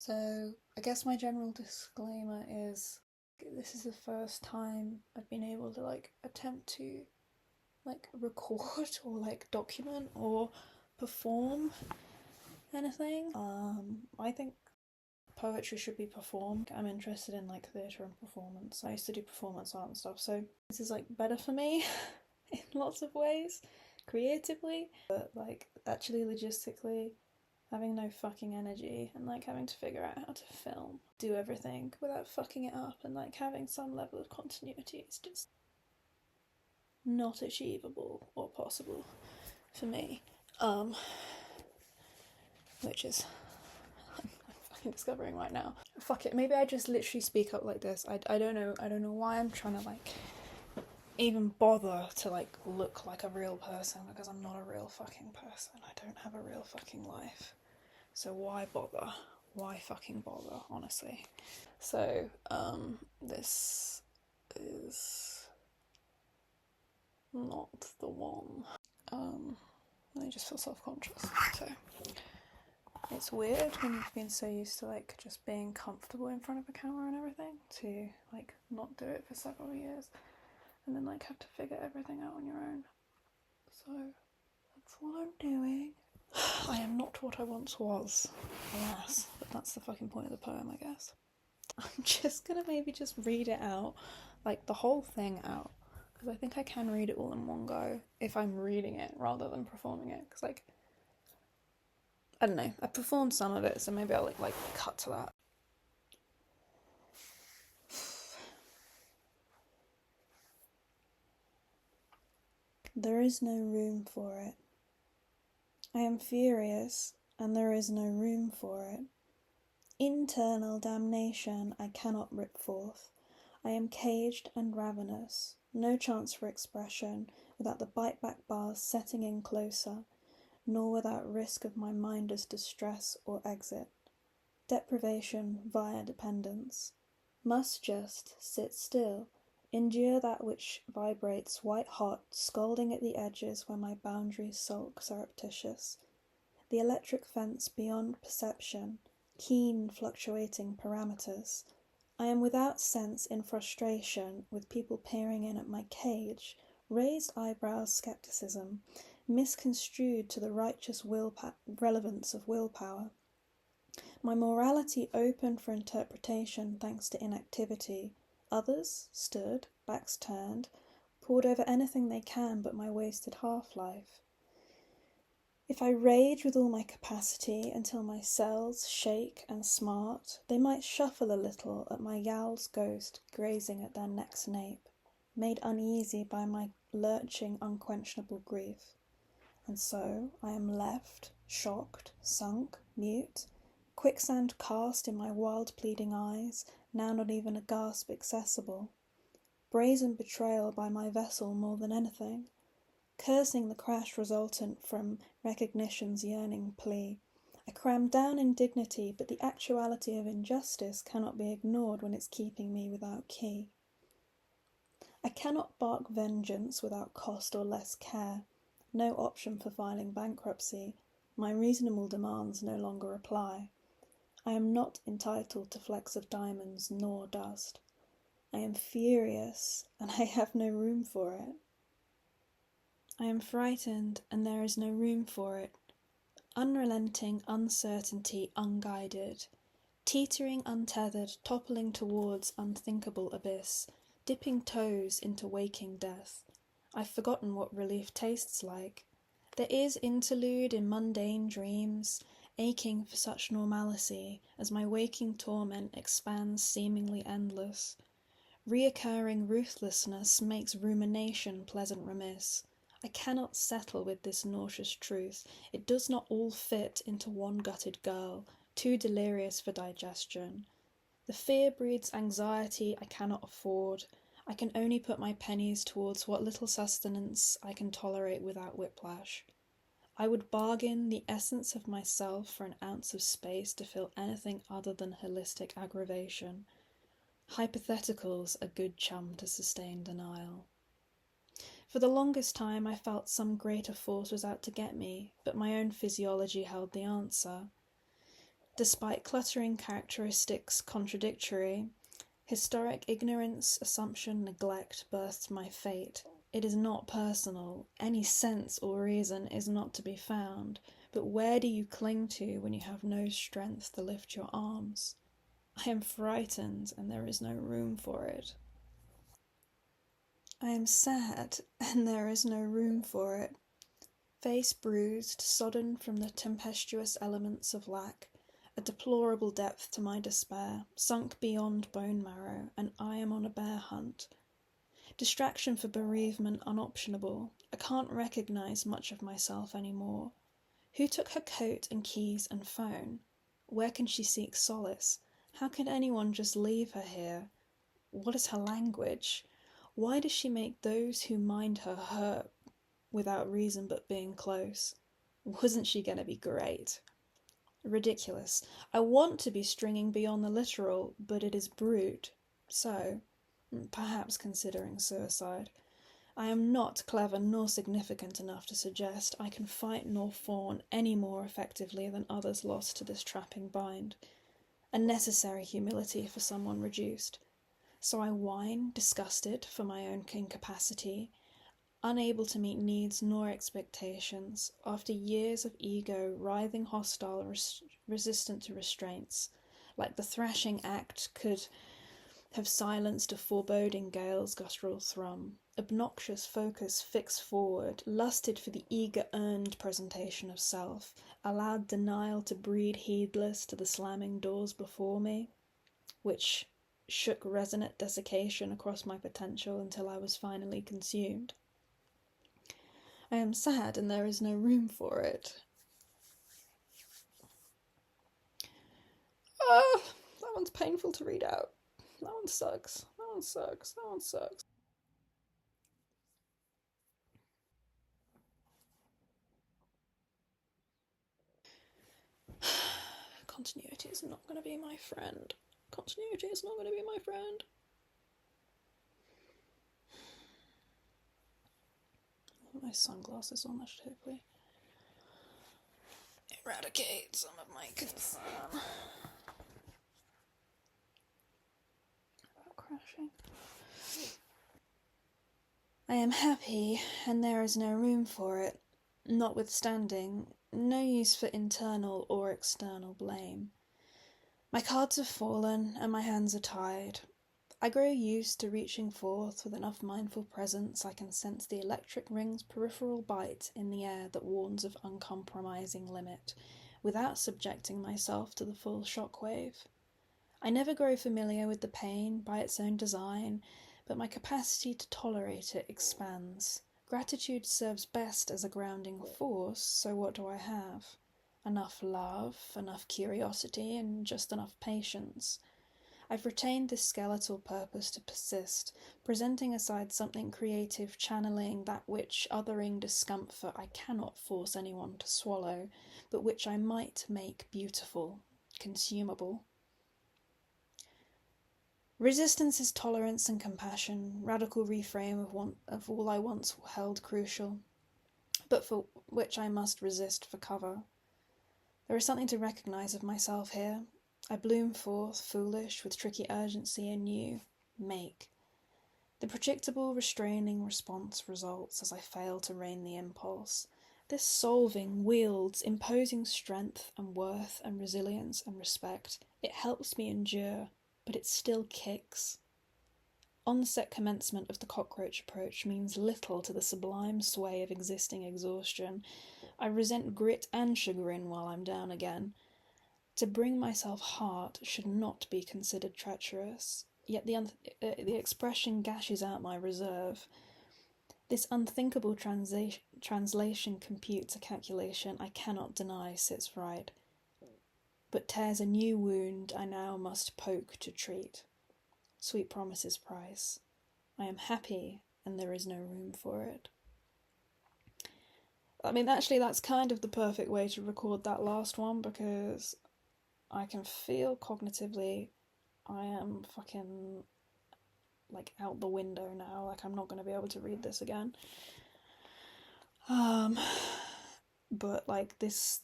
So, I guess my general disclaimer is this is the first time I've been able to attempt to record or document or perform anything. I think poetry should be performed. I'm interested in theatre and performance. I used to do performance art and stuff, so this is better for me in lots of ways, creatively, but actually logistically, having no fucking energy and having to figure out how to film, do everything without fucking it up, and having some level of continuity is just not achievable or possible for me. Which is I'm fucking discovering right now. Fuck it, maybe I just literally speak up like this. I don't know why I'm trying to even bother to look like a real person, because I'm not a real fucking person. I don't have a real fucking life. So why bother? Why fucking bother, honestly? So, this is not the one. I just feel self-conscious. So, it's weird when you've been so used to just being comfortable in front of a camera and everything, to not do it for several years, and then have to figure everything out on your own. So, that's what I'm doing. I am not what I once was, alas, but that's the fucking point of the poem, I guess. I'm just gonna maybe just read it out, the whole thing out, because I think I can read it all in one go if I'm reading it rather than performing it, because I don't know, I performed some of it, so maybe I'll cut to that. There is no room for it. I am furious, and there is no room for it. Internal damnation I cannot rip forth. I am caged and ravenous, no chance for expression without the bite-back bars setting in closer, nor without risk of my minder's distress or exit. Deprivation via dependence. Must just sit still, endure that which vibrates white-hot, scalding at the edges where my boundaries sulk surreptitious. The electric fence beyond perception, keen fluctuating parameters. I am without sense in frustration with people peering in at my cage, raised eyebrows skepticism, misconstrued to the righteous relevance of willpower. My morality open for interpretation thanks to inactivity. Others stood, backs turned, poured over anything they can but my wasted half-life. If I rage with all my capacity until my cells shake and smart, they might shuffle a little at my yowl's ghost grazing at their neck's nape, made uneasy by my lurching unquenchable grief. And so I am left, shocked, sunk, mute, quicksand cast in my wild pleading eyes, now not even a gasp accessible. Brazen betrayal by my vessel more than anything. Cursing the crash resultant from recognition's yearning plea. I cram down indignity, but the actuality of injustice cannot be ignored when it's keeping me without key. I cannot bark vengeance without cost or less care. No option for filing bankruptcy. My reasonable demands no longer apply. I am not entitled to flecks of diamonds nor dust. I am furious, and I have no room for it. I am frightened, and there is no room for it. Unrelenting uncertainty unguided. Teetering untethered, toppling towards unthinkable abyss. Dipping toes into waking death. I've forgotten what relief tastes like. There is interlude in mundane dreams, aching for such normalcy as my waking torment expands seemingly endless. Reoccurring ruthlessness makes rumination pleasant remiss. I cannot settle with this nauseous truth. It does not all fit into one gutted girl, too delirious for digestion. The fear breeds anxiety I cannot afford. I can only put my pennies towards what little sustenance I can tolerate without whiplash. I would bargain the essence of myself for an ounce of space to fill anything other than holistic aggravation. Hypotheticals a good chum to sustain denial. For the longest time I felt some greater force was out to get me, but my own physiology held the answer. Despite cluttering characteristics contradictory, historic ignorance, assumption, neglect birthed my fate. It is not personal. Any sense or reason is not to be found. But where do you cling to when you have no strength to lift your arms? I am frightened, and there is no room for it. I am sad, and there is no room for it. Face bruised, sodden from the tempestuous elements of lack, a deplorable depth to my despair, sunk beyond bone marrow, and I am on a bear hunt. Distraction for bereavement unoptionable. I can't recognise much of myself anymore. Who took her coat and keys and phone? Where can she seek solace? How can anyone just leave her here? What is her language? Why does she make those who mind her hurt without reason but being close? Wasn't she going to be great? Ridiculous. I want to be stringing beyond the literal, but it is brute. So, perhaps considering suicide. I am not clever nor significant enough to suggest I can fight nor fawn any more effectively than others lost to this trapping bind. A necessary humility for someone reduced. So I whine, disgusted for my own incapacity, unable to meet needs nor expectations, after years of ego writhing hostile, resistant to restraints, like the thrashing act could have silenced a foreboding gale's guttural thrum. Obnoxious focus fixed forward, lusted for the eager earned presentation of self, allowed denial to breed heedless to the slamming doors before me, which shook resonant desiccation across my potential until I was finally consumed. I am sad, and there is no room for it. That one's painful to read out. That one sucks. That one sucks. That one sucks. Continuity is not going to be my friend. Continuity is not going to be my friend. My sunglasses on, that should hopefully eradicate some of my concern about crashing. I am happy, and there is no room for it, notwithstanding, no use for internal or external blame. My cards have fallen, and my hands are tied. I grow used to reaching forth with enough mindful presence I can sense the electric ring's peripheral bite in the air that warns of uncompromising limit, without subjecting myself to the full shockwave. I never grow familiar with the pain by its own design, but my capacity to tolerate it expands. Gratitude serves best as a grounding force, so what do I have? Enough love, enough curiosity, and just enough patience. I've retained this skeletal purpose to persist, presenting aside something creative, channeling that which othering discomfort I cannot force anyone to swallow, but which I might make beautiful, consumable. Resistance is tolerance and compassion, radical reframe of all I once held crucial, but for which I must resist for cover. There is something to recognise of myself here. I bloom forth, foolish, with tricky urgency anew. Make. The predictable, restraining response results as I fail to rein the impulse. This solving wields imposing strength and worth and resilience and respect. It helps me endure, but it still kicks. Onset commencement of the cockroach approach means little to the sublime sway of existing exhaustion. I resent grit and chagrin while I'm down again. To bring myself heart should not be considered treacherous, yet the expression gashes out my reserve. This unthinkable translation computes a calculation I cannot deny sits right, but tears a new wound I now must poke to treat. Sweet promises price. I am happy, and there is no room for it. I mean, actually, that's kind of the perfect way to record that last one, because I can feel cognitively I am fucking, like, out the window now. Like, I'm not going to be able to read this again. but like this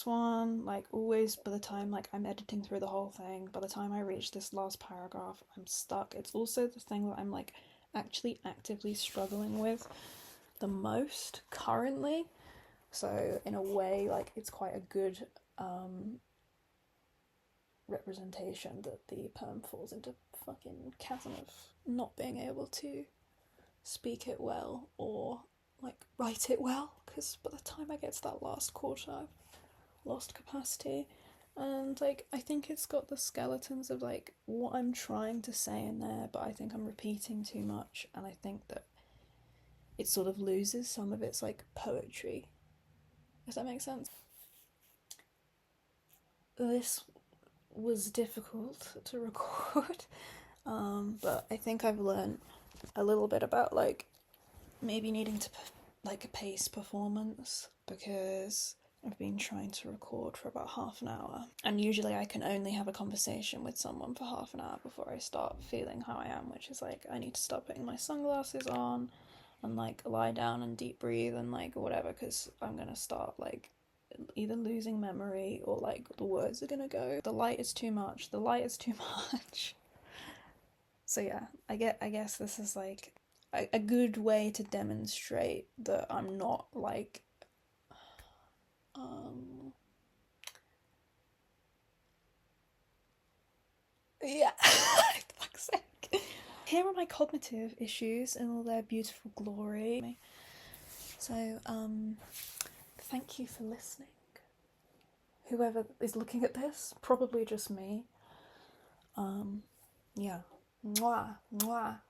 one, like always by the time like I'm editing through the whole thing, by the time I reach this last paragraph, I'm stuck. It's also the thing that I'm like actually actively struggling with the most currently. So in a way, like it's quite a good representation that the poem falls into fucking chasm of not being able to speak it well or like write it well, because by the time I get to that last quarter I've lost capacity. And like I think it's got the skeletons of like what I'm trying to say in there, but I think I'm repeating too much, and I think that it sort of loses some of its like poetry, if that makes sense. This was difficult to record, but I think I've learned a little bit about like maybe needing to like a pace performance, because I've been trying to record for about half an hour, and usually I can only have a conversation with someone for half an hour before I start feeling how I am, which is like I need to start putting my sunglasses on and like lie down and deep breathe and like whatever, because I'm gonna start like either losing memory or like the words are gonna go. The light is too much. The light is too much. So yeah, I guess this is like a good way to demonstrate that I'm not like yeah. Fuck's sake. Here are my cognitive issues in all their beautiful glory. So thank you for listening. Whoever is looking at this, probably just me. Yeah. Mwah, mwah.